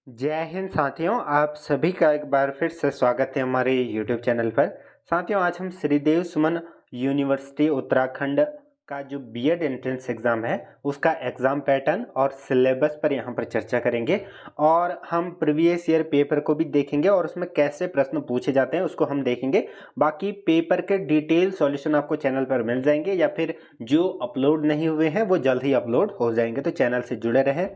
जय हिंद साथियों, आप सभी का एक बार फिर से स्वागत है हमारे YouTube चैनल पर। साथियों, आज हम श्रीदेव सुमन यूनिवर्सिटी उत्तराखंड का जो बीएड एंट्रेंस एग्ज़ाम है उसका एग्ज़ाम पैटर्न और सिलेबस पर यहाँ पर चर्चा करेंगे और हम प्रीवियस ईयर पेपर को भी देखेंगे और उसमें कैसे प्रश्न पूछे जाते हैं उसको हम देखेंगे। बाकी पेपर के डिटेल सॉल्यूशन आपको चैनल पर मिल जाएंगे या फिर जो अपलोड नहीं हुए हैं वो जल्द ही अपलोड हो जाएंगे, तो चैनल से जुड़े रहें।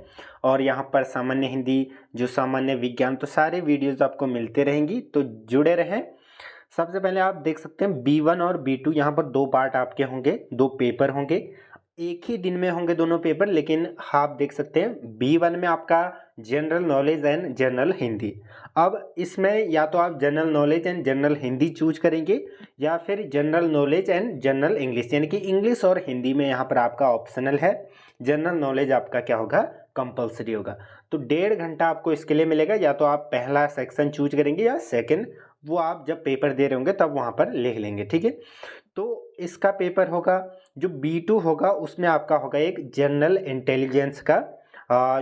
और यहाँ पर सामान्य हिंदी, जो सामान्य विज्ञान, तो सारे वीडियोस आपको मिलते रहेंगी, तो जुड़े रहें। सबसे पहले आप देख सकते हैं B1 और B2, यहाँ पर दो पार्ट आपके होंगे, दो पेपर होंगे, एक ही दिन में होंगे दोनों पेपर। लेकिन आप देख सकते हैं B1 में आपका general knowledge and general Hindi. अब इसमें या तो आप general knowledge and general Hindi choose करेंगे या फिर general knowledge and general English, यानी कि इंग्लिश और हिंदी में यहाँ पर आपका ऑप्शनल है। जनरल नॉलेज आपका क्या होगा, कंपलसरी होगा। तो 1.5 घंटा आपको इसके लिए मिलेगा, या तो आप पहला सेक्शन चूज करेंगे या सेकंड, वो आप जब पेपर दे रहे होंगे तब वहाँ पर लिख लेंगे, ठीक है। तो इसका पेपर होगा जो B2 होगा, उसमें आपका होगा एक जनरल इंटेलिजेंस का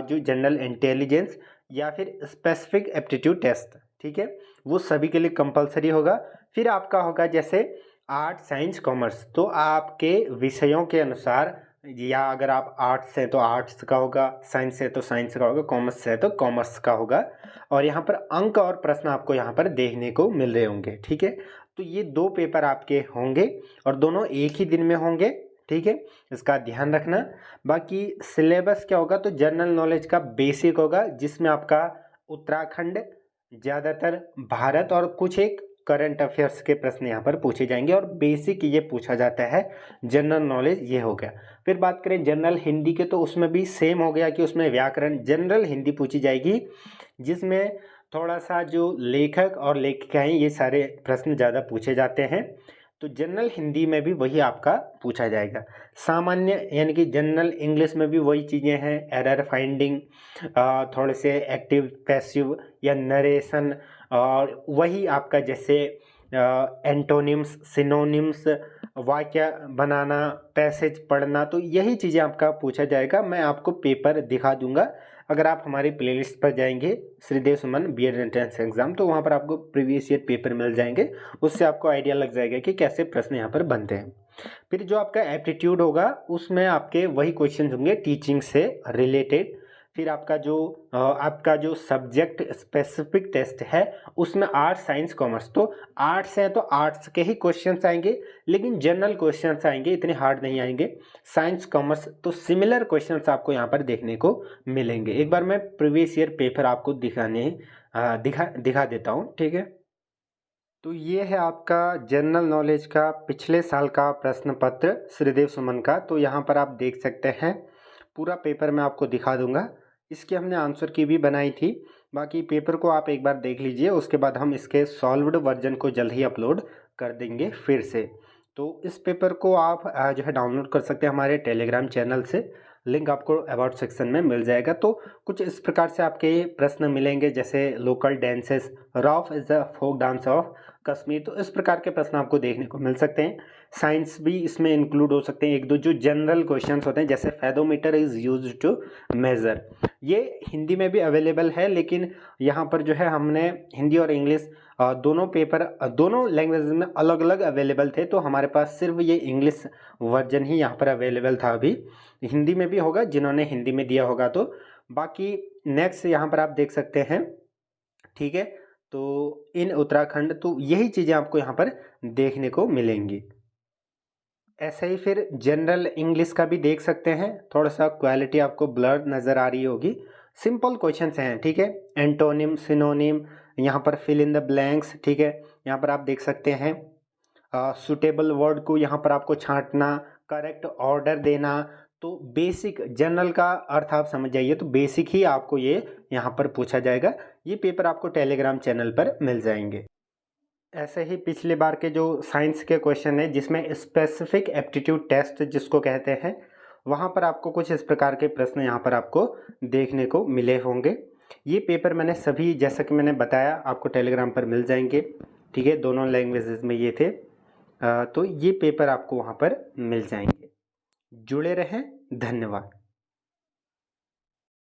जो जनरल इंटेलिजेंस या फिर स्पेसिफिक एप्टीट्यूड टेस्ट, ठीक है, वो सभी के लिए कंपलसरी होगा। फिर आपका होगा जैसे आर्ट, साइंस, कॉमर्स, तो आपके विषयों के अनुसार, या अगर आप आर्ट्स से तो आर्ट्स का होगा, साइंस से तो साइंस का होगा, कॉमर्स से तो कॉमर्स का होगा। और यहाँ पर अंक और प्रश्न आपको यहाँ पर देखने को मिल रहे होंगे, ठीक है। तो ये दो पेपर आपके होंगे और दोनों एक ही दिन में होंगे, ठीक है, इसका ध्यान रखना। बाकी सिलेबस क्या होगा, तो जनरल नॉलेज का बेसिक होगा, जिसमें आपका उत्तराखंड, ज़्यादातर भारत और कुछ एक करंट अफेयर्स के प्रश्न यहाँ पर पूछे जाएंगे और बेसिक ये पूछा जाता है। जनरल नॉलेज ये हो गया। फिर बात करें जनरल हिंदी के, तो उसमें भी सेम हो गया कि उसमें व्याकरण जनरल हिंदी पूछी जाएगी, जिसमें थोड़ा सा जो लेखक और लेखिकाएँ ये सारे प्रश्न ज़्यादा पूछे जाते हैं। तो जनरल हिंदी में भी वही आपका पूछा जाएगा। सामान्य यानी कि जनरल इंग्लिश में भी वही चीज़ें हैं, एरर फाइंडिंग, थोड़े से एक्टिव पैसिव या नरेशन, और वही आपका जैसे एंटोनिम्स, सिनोनिम्स, वाक्य बनाना, पैसेज पढ़ना, तो यही चीज़ें आपका पूछा जाएगा। मैं आपको पेपर दिखा दूंगा। अगर आप हमारी प्लेलिस्ट पर जाएंगे श्रीदेव सुमन बीएड एंट्रेंस एग्जाम, तो वहाँ पर आपको प्रीवियस ईयर पेपर मिल जाएंगे, उससे आपको आइडिया लग जाएगा कि कैसे प्रश्न यहाँ पर बनते हैं। फिर जो आपका एप्टीट्यूड होगा उसमें आपके वही क्वेश्चन होंगे टीचिंग से रिलेटेड। फिर आपका जो सब्जेक्ट स्पेसिफिक टेस्ट है उसमें आर्ट्स, साइंस, कॉमर्स, तो आर्ट्स है तो आर्ट्स के ही क्वेश्चंस आएंगे, लेकिन जनरल क्वेश्चंस आएंगे, इतने हार्ड नहीं आएंगे। साइंस, कॉमर्स तो सिमिलर क्वेश्चंस आपको यहाँ पर देखने को मिलेंगे। एक बार मैं प्रीवियस ईयर पेपर आपको दिखा देता हूँ, ठीक है। तो ये है आपका जनरल नॉलेज का पिछले साल का प्रश्न पत्र श्रीदेव सुमन का। तो यहाँ पर आप देख सकते हैं, पूरा पेपर मैं आपको दिखा दूंगा। इसके हमने आंसर की भी बनाई थी, बाकी पेपर को आप एक बार देख लीजिए, उसके बाद हम इसके सॉल्व्ड वर्जन को जल्द ही अपलोड कर देंगे फिर से। तो इस पेपर को आप जो है डाउनलोड कर सकते हैं हमारे टेलीग्राम चैनल से, लिंक आपको अबाउट सेक्शन में मिल जाएगा। तो कुछ इस प्रकार से आपके प्रश्न मिलेंगे, जैसे local dances, Rauf is the folk dance of Kashmir, तो इस प्रकार के प्रश्न आपको देखने को मिल सकते हैं। साइंस भी इसमें इंक्लूड हो सकते हैं, एक दो जो जनरल क्वेश्चंस होते हैं, जैसे fathometer is used to measure, ये हिंदी में भी अवेलेबल है, लेकिन यहाँ पर जो है हमने हिंदी और इंग्लिश दोनों पेपर दोनों लैंग्वेज में अलग अलग अवेलेबल थे, तो हमारे पास सिर्फ ये इंग्लिश वर्जन ही यहाँ पर अवेलेबल था। अभी हिंदी में भी होगा, जिन्होंने हिंदी में दिया होगा तो। बाकी नेक्स्ट यहाँ पर आप देख सकते हैं, ठीक है। तो इन उत्तराखंड, तो यही चीज़ें आपको यहाँ पर देखने को मिलेंगी। ऐसे ही फिर जनरल इंग्लिश का भी देख सकते हैं, थोड़ा सा क्वालिटी आपको ब्लर नज़र आ रही होगी। सिंपल क्वेश्चंस हैं, ठीक है। एंटोनिम, सिनोनिम, यहाँ पर फिल इन द ब्लैंक्स, ठीक है। यहाँ पर आप देख सकते हैं सुटेबल वर्ड को यहाँ पर आपको छांटना, करेक्ट ऑर्डर देना। तो बेसिक जनरल का अर्थ आप समझ जाइए, तो बेसिक ही आपको ये यहाँ पर पूछा जाएगा। ये पेपर आपको टेलीग्राम चैनल पर मिल जाएंगे। ऐसे ही पिछले बार के जो साइंस के क्वेश्चन है, जिसमें स्पेसिफिक एप्टीट्यूड टेस्ट जिसको कहते हैं, वहाँ पर आपको कुछ इस प्रकार के प्रश्न यहाँ पर आपको देखने को मिले होंगे। ये पेपर मैंने सभी, जैसा कि मैंने बताया, आपको टेलीग्राम पर मिल जाएंगे, ठीक है। दोनों लैंग्वेजेस में ये थे। तो ये पेपर आपको वहाँ पर मिल जाएंगे। जुड़े रहें, धन्यवाद।